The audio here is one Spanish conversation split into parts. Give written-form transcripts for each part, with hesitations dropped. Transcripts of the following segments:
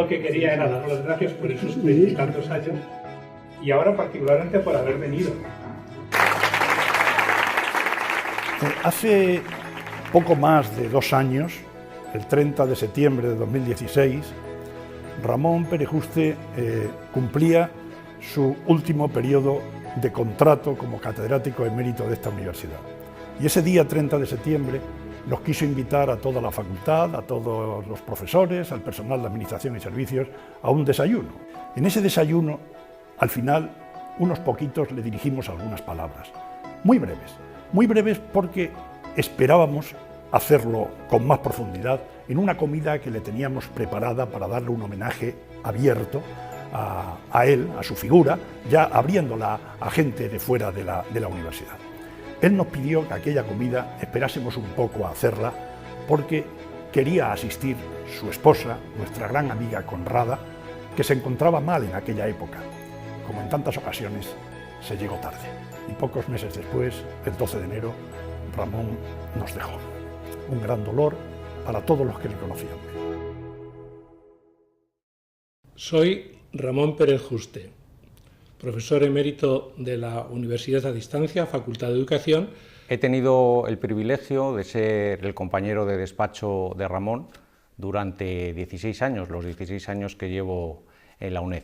lo que quería era dar las gracias por esos 30 y tantos años y ahora particularmente por haber venido. Hace poco más de 2 años, el 30 de septiembre de 2016, Ramón Perejuste cumplía su último periodo de contrato como catedrático emérito de esta universidad. Y ese día 30 de septiembre nos quiso invitar a toda la facultad, a todos los profesores, al personal de administración y servicios, a un desayuno. En ese desayuno, al final, unos poquitos le dirigimos algunas palabras, muy breves porque esperábamos hacerlo con más profundidad en una comida que le teníamos preparada para darle un homenaje abierto a él, a su figura, ya abriéndola a gente de fuera de la universidad. Él nos pidió que aquella comida esperásemos un poco a hacerla porque quería asistir su esposa, nuestra gran amiga Conrada, que se encontraba mal en aquella época. Como en tantas ocasiones, se llegó tarde. Y pocos meses después, el 12 de enero, Ramón nos dejó. Un gran dolor para todos los que le conocían. Soy Ramón Perejuste, profesor emérito de la Universidad a Distancia, Facultad de Educación. He tenido el privilegio de ser el compañero de despacho de Ramón durante 16 años, los 16 años que llevo en la UNED.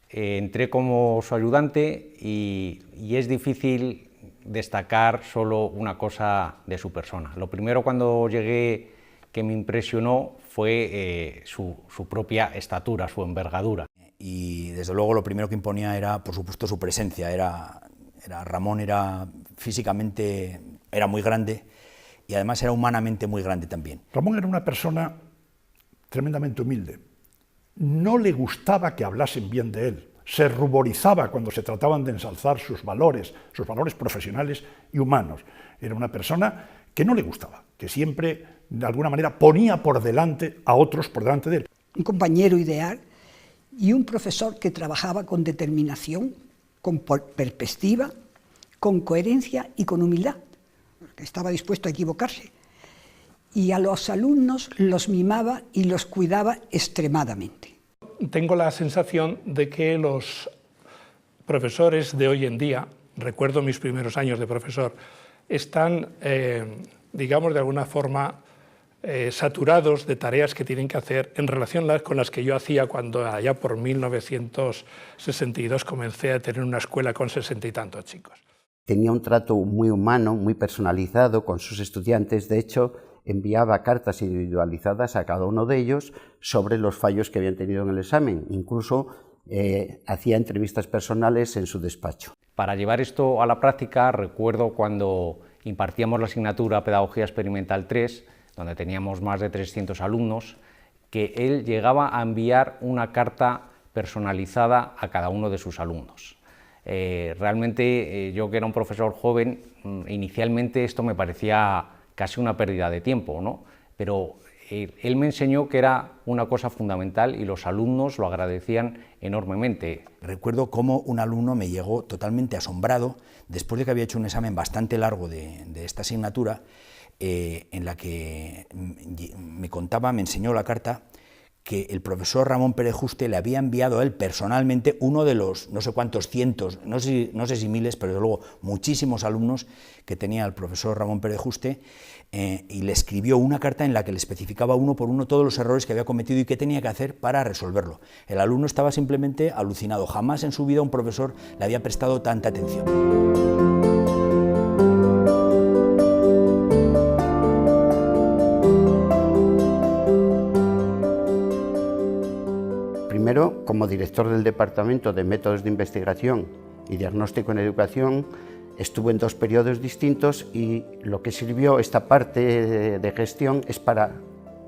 Entré como su ayudante y es difícil destacar solo una cosa de su persona. Lo primero cuando llegué que me impresionó fue su propia estatura, su envergadura. Y desde luego lo primero que imponía era, por supuesto, su presencia. Ramón era físicamente muy grande y además era humanamente muy grande también. Ramón era una persona tremendamente humilde. No le gustaba que hablasen bien de él. Se ruborizaba cuando se trataban de ensalzar sus valores profesionales y humanos. Era una persona que no le gustaba, que siempre, de alguna manera, ponía por delante a otros por delante de él. Un compañero ideal y un profesor que trabajaba con determinación, con perspectiva, con coherencia y con humildad, que estaba dispuesto a equivocarse. Y a los alumnos los mimaba y los cuidaba extremadamente. Tengo la sensación de que los profesores de hoy en día, recuerdo mis primeros años de profesor, están, digamos, de alguna forma saturados de tareas que tienen que hacer en relación con las que yo hacía cuando allá por 1962 comencé a tener una escuela con 60 y tantos chicos. Tenía un trato muy humano, muy personalizado con sus estudiantes. De hecho, enviaba cartas individualizadas a cada uno de ellos sobre los fallos que habían tenido en el examen. Incluso hacía entrevistas personales en su despacho. Para llevar esto a la práctica, recuerdo cuando impartíamos la asignatura Pedagogía Experimental 3, donde teníamos más de 300 alumnos, que él llegaba a enviar una carta personalizada a cada uno de sus alumnos. Realmente, yo que era un profesor joven, inicialmente esto me parecía casi una pérdida de tiempo, ¿no? Pero él me enseñó que era una cosa fundamental y los alumnos lo agradecían enormemente. Recuerdo cómo un alumno me llegó totalmente asombrado, después de que había hecho un examen bastante largo de esta asignatura, en la que me enseñó la carta, que el profesor Ramón Perejuste le había enviado a él personalmente uno de los no sé cuántos cientos, no sé si miles, pero desde luego muchísimos alumnos que tenía el profesor Ramón Perejuste, y le escribió una carta en la que le especificaba uno por uno todos los errores que había cometido y qué tenía que hacer para resolverlo. El alumno estaba simplemente alucinado, jamás en su vida un profesor le había prestado tanta atención. Primero, como director del Departamento de Métodos de Investigación y Diagnóstico en Educación, estuve en 2 periodos distintos y lo que sirvió esta parte de gestión es para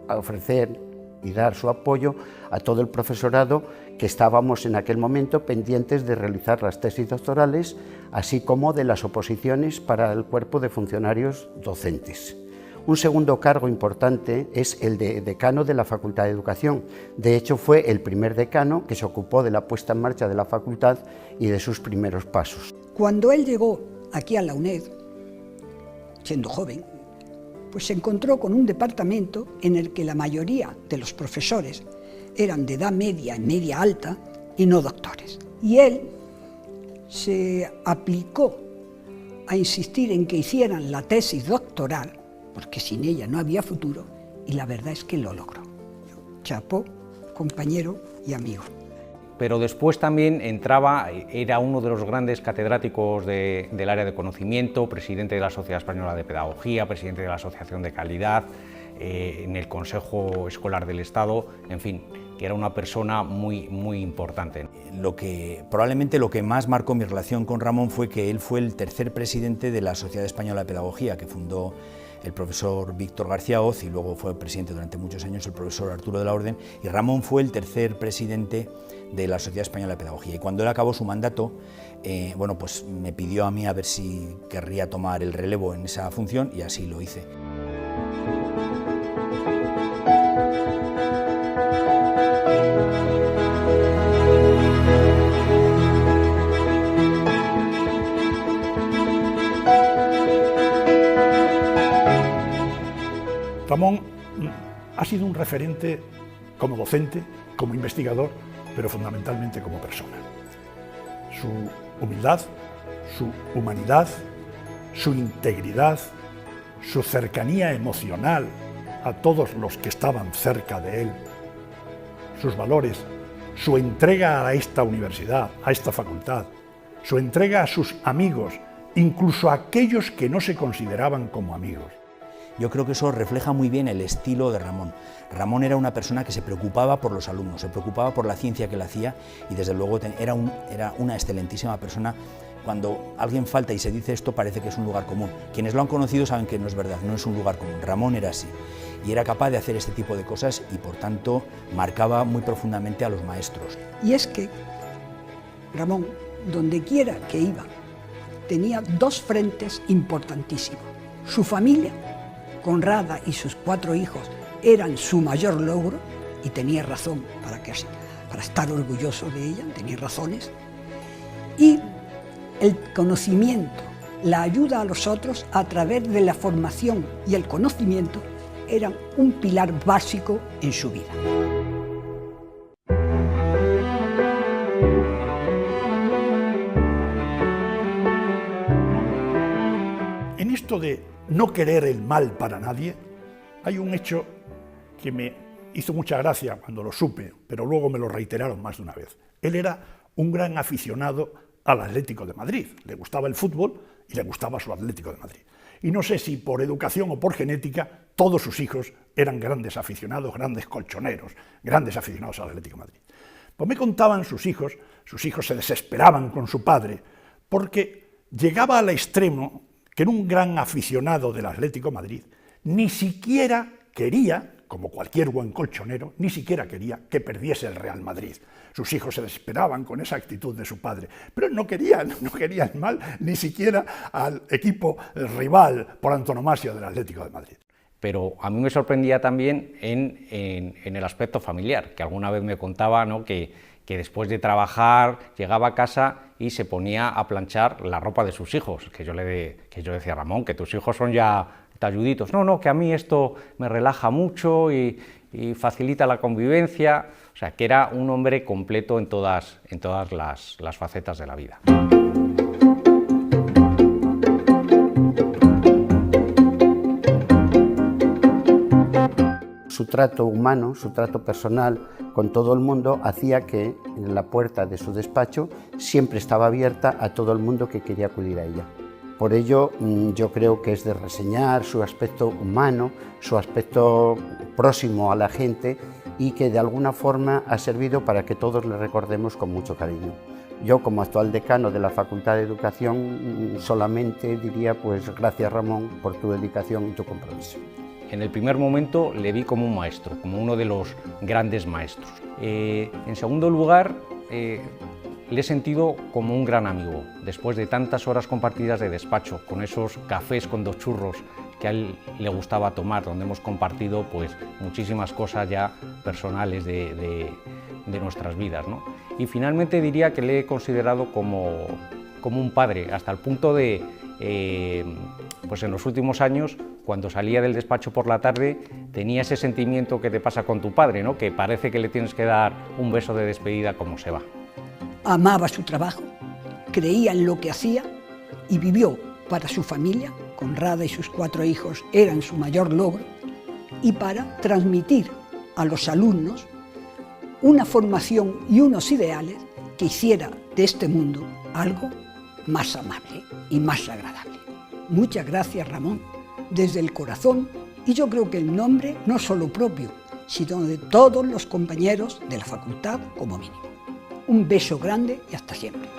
ofrecer y dar su apoyo a todo el profesorado que estábamos en aquel momento pendientes de realizar las tesis doctorales, así como de las oposiciones para el cuerpo de funcionarios docentes. Un segundo cargo importante es el de decano de la Facultad de Educación. De hecho, fue el primer decano que se ocupó de la puesta en marcha de la facultad y de sus primeros pasos. Cuando él llegó aquí a la UNED, siendo joven, pues se encontró con un departamento en el que la mayoría de los profesores eran de edad media, media alta y no doctores. Y él se aplicó a insistir en que hicieran la tesis doctoral, porque sin ella no había futuro, y la verdad es que lo logró. Chapó, compañero y amigo. Pero después también era uno de los grandes catedráticos del área de conocimiento, presidente de la Sociedad Española de Pedagogía, presidente de la Asociación de Calidad, en el Consejo Escolar del Estado, en fin, que era una persona muy importante. Probablemente lo que más marcó mi relación con Ramón fue que él fue el tercer presidente de la Sociedad Española de Pedagogía, que fundó el profesor Víctor García Hoz, y luego fue presidente durante muchos años el profesor Arturo de la Orden, y Ramón fue el tercer presidente de la Sociedad Española de Pedagogía. Y cuando él acabó su mandato, bueno, pues me pidió a mí a ver si querría tomar el relevo en esa función, y así lo hice. Ramón ha sido un referente como docente, como investigador, pero fundamentalmente como persona. Su humildad, su humanidad, su integridad, su cercanía emocional a todos los que estaban cerca de él, sus valores, su entrega a esta universidad, a esta facultad, su entrega a sus amigos, incluso a aquellos que no se consideraban como amigos. Yo creo que eso refleja muy bien el estilo de Ramón. Ramón era una persona que se preocupaba por los alumnos, se preocupaba por la ciencia que él hacía, y desde luego era una excelentísima persona. Cuando alguien falta y se dice esto, parece que es un lugar común. Quienes lo han conocido saben que no es verdad, no es un lugar común. Ramón era así, y era capaz de hacer este tipo de cosas, y por tanto marcaba muy profundamente a los maestros. Y es que Ramón, donde quiera que iba, tenía dos frentes importantísimos. Su familia, Conrada y sus 4 hijos, eran su mayor logro, y tenía razón para estar orgulloso de ella, tenía razones. Y el conocimiento, la ayuda a los otros a través de la formación y el conocimiento eran un pilar básico en su vida. En esto de no querer el mal para nadie, hay un hecho que me hizo mucha gracia cuando lo supe, pero luego me lo reiteraron más de una vez. Él era un gran aficionado al Atlético de Madrid, le gustaba el fútbol y le gustaba su Atlético de Madrid. Y no sé si por educación o por genética, todos sus hijos eran grandes aficionados, grandes colchoneros, grandes aficionados al Atlético de Madrid. Pues me contaban sus hijos se desesperaban con su padre, porque llegaba al extremo que era un gran aficionado del Atlético de Madrid, ni siquiera quería, como cualquier buen colchonero, ni siquiera quería que perdiese el Real Madrid. Sus hijos se desesperaban con esa actitud de su padre, pero él no quería el mal ni siquiera al equipo rival por antonomasia del Atlético de Madrid. Pero a mí me sorprendía también en el aspecto familiar, que alguna vez me contaba, ¿no?, que después de trabajar llegaba a casa y se ponía a planchar la ropa de sus hijos, que yo decía: Ramón, que tus hijos son ya talluditos. No, que a mí esto me relaja mucho y facilita la convivencia. O sea, que era un hombre completo en todas las facetas de la vida. Su trato humano, su trato personal con todo el mundo hacía que la puerta de su despacho siempre estaba abierta a todo el mundo que quería acudir a ella. Por ello, yo creo que es de reseñar su aspecto humano, su aspecto próximo a la gente, y que de alguna forma ha servido para que todos le recordemos con mucho cariño. Yo, como actual decano de la Facultad de Educación, solamente diría, pues, gracias, Ramón, por tu dedicación y tu compromiso. En el primer momento le vi como un maestro, como uno de los grandes maestros. En segundo lugar, le he sentido como un gran amigo, después de tantas horas compartidas de despacho, con esos cafés con 2 churros que a él le gustaba tomar, donde hemos compartido pues muchísimas cosas ya personales de nuestras vidas, ¿no? Y finalmente diría que le he considerado como como un padre, hasta el punto de, pues en los últimos años, cuando salía del despacho por la tarde, tenía ese sentimiento que te pasa con tu padre, ¿no? Que parece que le tienes que dar un beso de despedida como se va. Amaba su trabajo, creía en lo que hacía y vivió para su familia. Conrada y sus 4 hijos eran su mayor logro, y para transmitir a los alumnos una formación y unos ideales que hiciera de este mundo algo más amable y más agradable. Muchas gracias, Ramón, desde el corazón, y yo creo que el nombre no solo propio, sino de todos los compañeros de la facultad como mínimo. Un beso grande y hasta siempre.